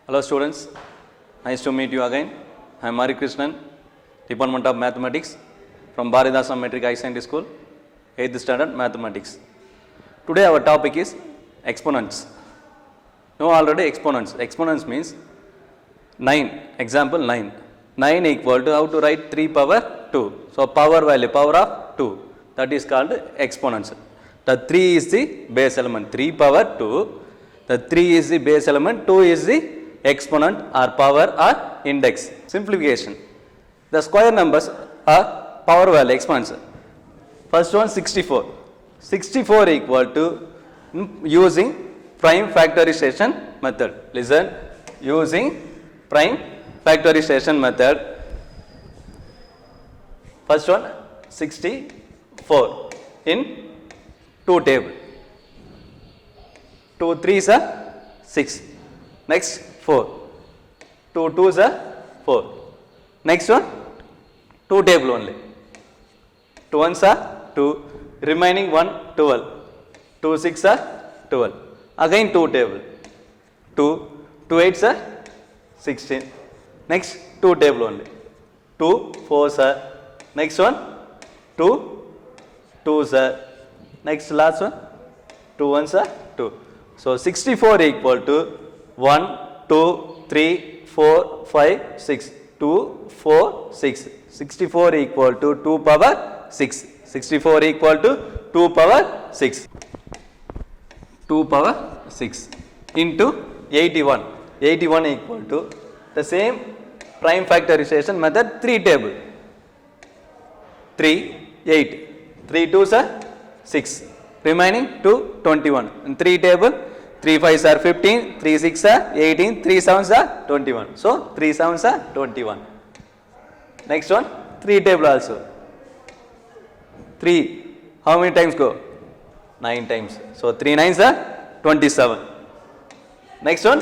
Hello students, nice to meet you again. I am Mari Krishnan, Department of Mathematics from Bharadasam Metric High Secondary School, 8th Standard Mathematics. Today our topic is exponents. Know already exponents. Exponents means 9. Example 9. 9 equal to how to write 3 power 2. So power value, power of 2. That is called exponents. The 3 is the base element. 3 power 2. The 3 is the base element. 2 is the exponent or power or index. Simplification. The square numbers are power value exponents. First one 64. 64 equal to using prime factorization method. Listen, using prime factorization method. First one 64 in 2 table. 2 3s are 6. Next 4. 2 2s are 4. Next one 2 table only. 2 1s are 2. Remaining 1 12. 2 6 are 12. Again 2 table. 2 2 8s are 16. Next 2 table only. 2 4s are. Next one 2 2s are. Next last one 2 1s are 2. So 64 equal to 1 2 3 4 5 6. 2 4 6. 64 equal to 2 power 6. 64 equal to 2 power 6. 2 power 6 into 81. 81 equal to the same prime factorization method 3 table. 3 8. 3 2s are 6. Remaining 2 21. In 3 table 3 5s are 15. 3 6 are 18. 3 7s are 21. So 3 7s are 21. Next one 3 table also. 3 how many times go? 9 times. So 3 9s are 27. Next one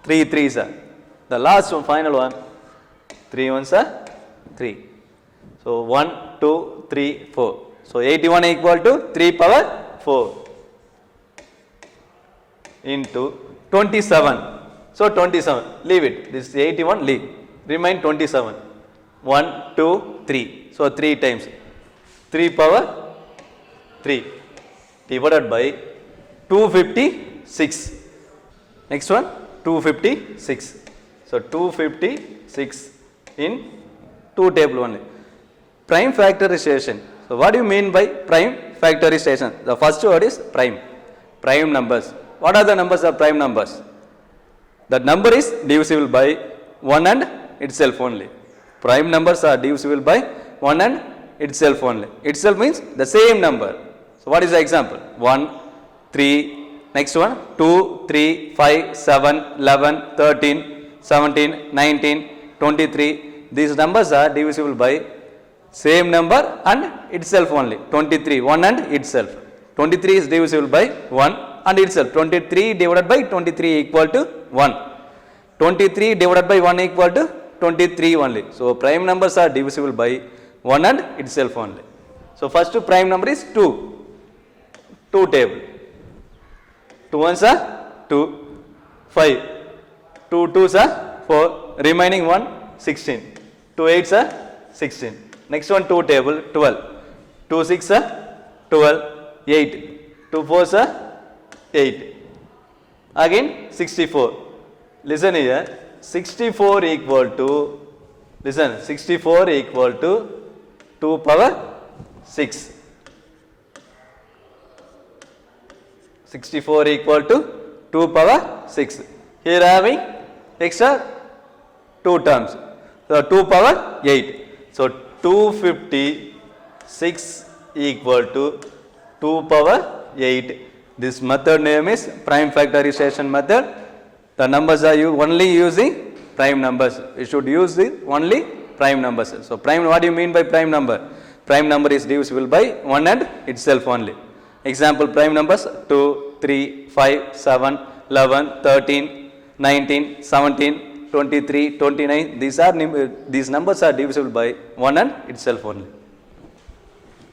3 3s are. The last one, final one 3 1s are 3. So 1 2 3 4. So 81 equal to 3 power 4 into 27. So 27. Leave it. This 81 leave. Remain 27. 1 2 3. So 3 times. 3 power 3 divided by 256. Next one 256. So 256 in 2 table only. Prime factorization. So what do you mean by prime factorization? The first word is prime. Prime numbers. What are the numbers of prime numbers? The number is divisible by 1 and itself only. Prime numbers are divisible by 1 and itself only. Itself means the same number. So what is the example? 1, 3, next one 2, 3, 5, 7, 11, 13, 17, 19, 23. These numbers are divisible by same number and itself only. 23, 1 and itself. 23 is divisible by 1 and itself. 23 divided by 23 equal to 1. 23 divided by 1 equal to 23 only. So prime numbers are divisible by 1 and itself only. So first prime number is 2. 2 table. 2 1s are 2. 5. 2 2s are 4. Remaining 1 16. 2 8s are 16. Next one 2 table 12. 2 6 are 12. 8. 2 4s are 8. Again 64. Listen here. 64 equal to, listen, 64 equal to 2 power 6. 64 equal to 2 power 6. Here having extra 2 terms. So 2 power 8. So 256 equal to 2 power 8. This method name is prime factorization method. The numbers are only using prime numbers. You should use the only prime numbers. So prime, what do you mean by prime number? Prime number is divisible by 1 and itself only. Example prime numbers 2, 3, 5, 7, 11, 13, 19, 17, 23, 29. These numbers are divisible by 1 and itself only.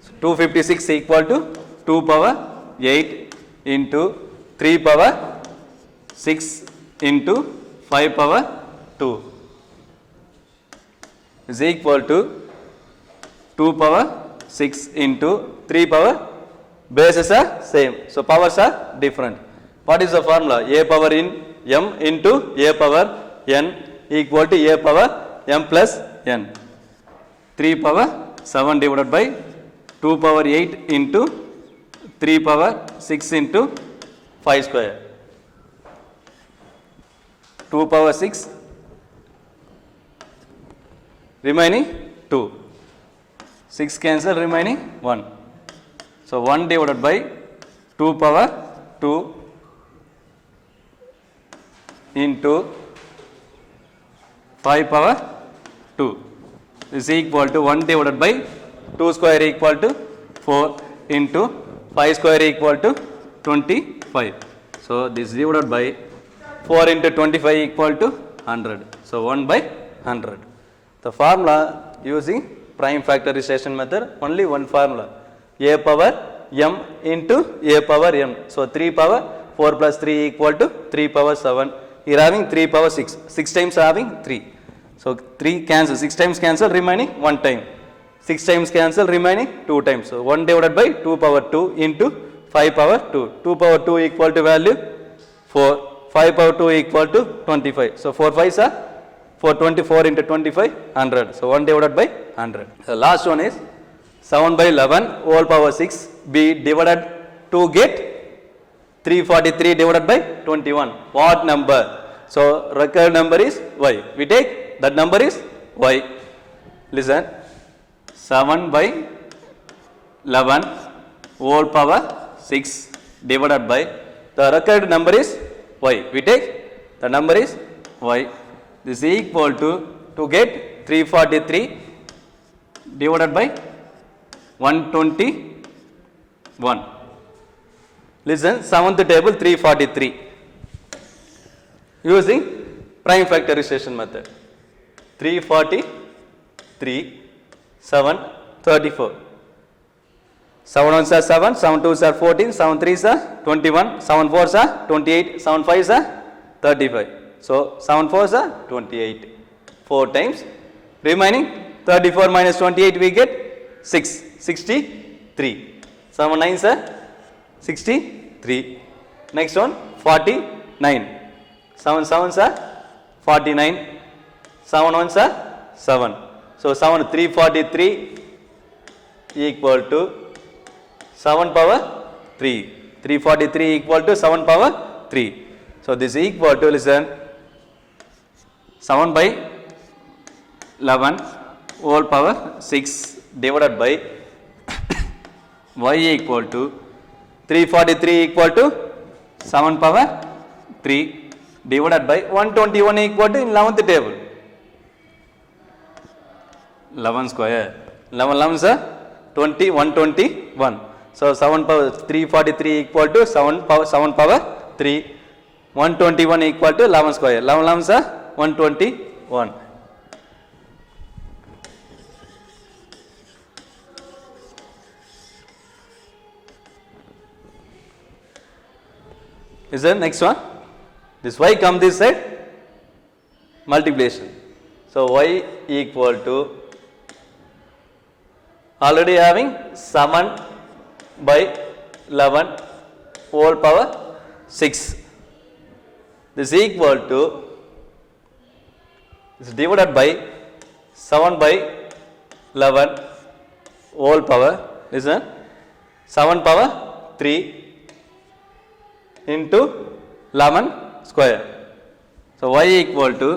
So 256 equal to 2 power 8 into 3 power 6 into 5 power 2 is equal to 2 power 6 into 3 power, bases are same, so powers are different. What is the formula? A power in m into a power n equal to a power m plus n. 3 power 7 divided by 2 power 8 into 3 power 6 into 5 square. 2 power 6 remaining 2. 6 cancel, remaining 1. So 1 divided by 2 power 2 into 5 power 2 is equal to 1 divided by 2 square equal to 4 into 5 square equal to 25. So this divided by 4 into 25 equal to 100. So 1 by 100. The formula using prime factorization method, only one formula, a power m into a power m. So 3 power 4 plus 3 equal to 3 power 7. Here having 3 power 6. 6 times having 3. So 3 cancel, 6 times cancel, remaining 1 time. 6 times cancel, remaining 2 times. So 1 divided by 2 power 2 into 5 power 2. 2 power 2 equal to value 4. 5 power 2 equal to 25. So 4 5s are 424 into 25, 100. So 1 divided by 100. The last one is 7 by 11 whole power 6 be divided to get 343 divided by 21. What number? So required number is y. We take that number is y. Listen. 7 by 11 whole power 6 divided by the required number is y. We take the number is y. This is equal to get 343 divided by 121. Listen, 7th table 343 using prime factorization method. 343 7 34. 7 1s are 7, 7 2s are 14, 7 3s are 21, 7 4s are 28, 7 5s are 35. So 7 4s are 28. 4 times. Remaining 34 minus 28 we get 6, 63. 7 9s are 63. Next one 49. 7 7s are 49. 7 1s are 7. So 7 343 equal to 7 power 3. 343 equal to 7 power 3. So this is equal to, listen, 7 by 11 whole power 6 divided by y equal to 343 equal to 7 power 3 divided by 121 equal to in 11th table. 11 square. 11 11s are 20, 121. So 7 power 343 equal to 7 power 3. 121 equal to 11 square. 11 11s are 121. Is the next one? This y come this side, multiplication. So y equal to, already having 7 by 11 whole power 6. This is equal to, is divided by 7 by 11 whole power, listen, 7 power 3 into 11 square. So y equal to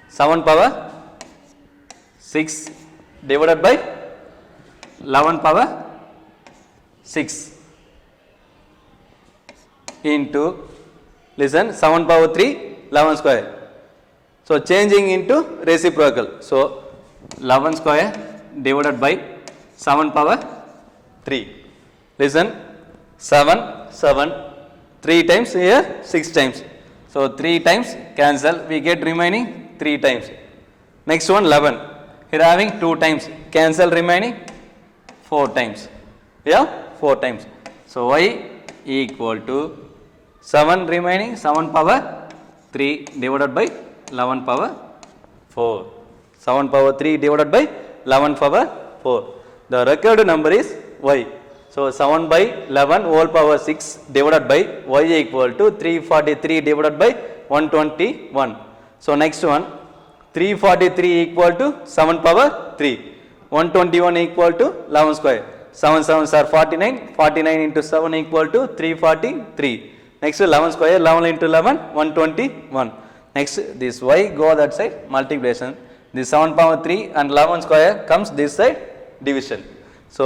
7 power 6 divided by 11 power 6 into, listen, 7 power 3 11 square. So changing into reciprocal. So 11 square divided by 7 power 3. Listen, 7 7 3 times here 6 times. So 3 times cancel, we get remaining 3 times. Next one 11. Here having 2 times, cancel, remaining 4 times. Yeah, 4 times. So y equal to 7 remaining 7 power 3 divided by 11 power 4. 7 power 3 divided by 11 power 4. The required number is y. So 7 by 11 whole power 6 divided by y equal to 343 divided by 121. So next one, 343 equal to 7 power 3. 121 equal to 11 square. 7 7s are 49. 49 into 7 equal to 343. Next 11 square, 11 into 11, 121. Next this y go that side, multiplication. This 7 power 3 and 11 square comes this side, division. So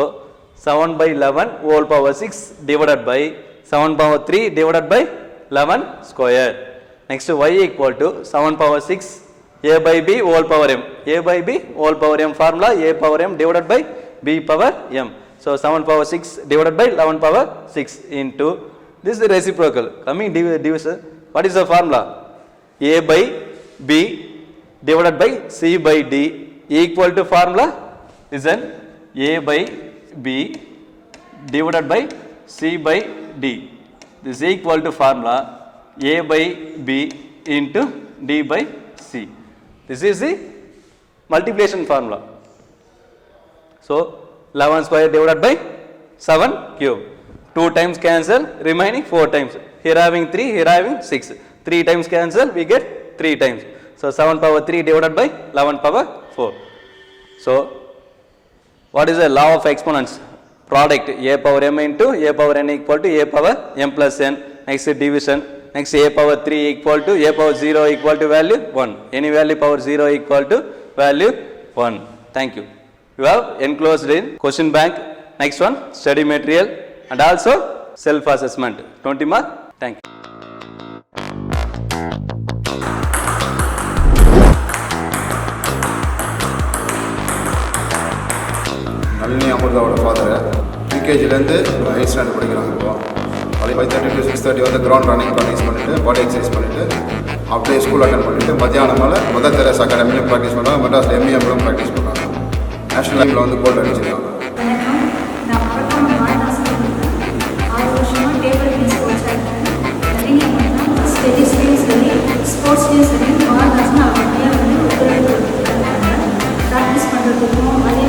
7 by 11 whole power 6 divided by 7 power 3 divided by 11 square. Next y equal to 7 power 6 a by b whole power m. A by b whole power m formula, a power m divided by b power m. So 7 power 6 divided by 11 power 6 into this is reciprocal. Coming division, what is the formula? A by b divided by c by d equal to formula is an a by b divided by c by d. This is equal to formula a by b into d by c. This is the multiplication formula. So 11 square divided by 7 cube. 2 times cancel, remaining 4 times. Here having 3, here having 6. 3 times cancel, we get 3 times. So 7 power 3 divided by 11 power 4. So what is the law of exponents? Product a power m into a power n equal to a power m plus n. Next division. Next a power 3 equal to a power 0 equal to value 1. Any value power 0 equal to value 1. Thank you. You have enclosed in question bank. Next one, study material and also self-assessment. 20 mark. Thank you. Nalini அமிர்தாவோட father யூகேஜிலேருந்து 8th standard படிக்கிறாங்க. இப்போ அது 5:30 to 6:30 வந்து ground running practice பண்ணிவிட்டு பாடி exercise பண்ணிவிட்டு அப்படியே school attend பண்ணிவிட்டு மத்தியானம் மேலே மதர் தெரேசா அகாடமிலையும் ப்ராக்டிஸ் பண்ணுறாங்க. மெட்ராஸில் எம்இஎம்லும் ப்ராக்டிஸ் பண்ணுறாங்க. நேஷனல் லெவலில் வந்து கோல்டு அடிச்சிருக்காங்க. ஸ்போர்ட்ஸ்லேயும் சரி ப்ராக்டிஸ் பண்ணுறதுக்கும் அதே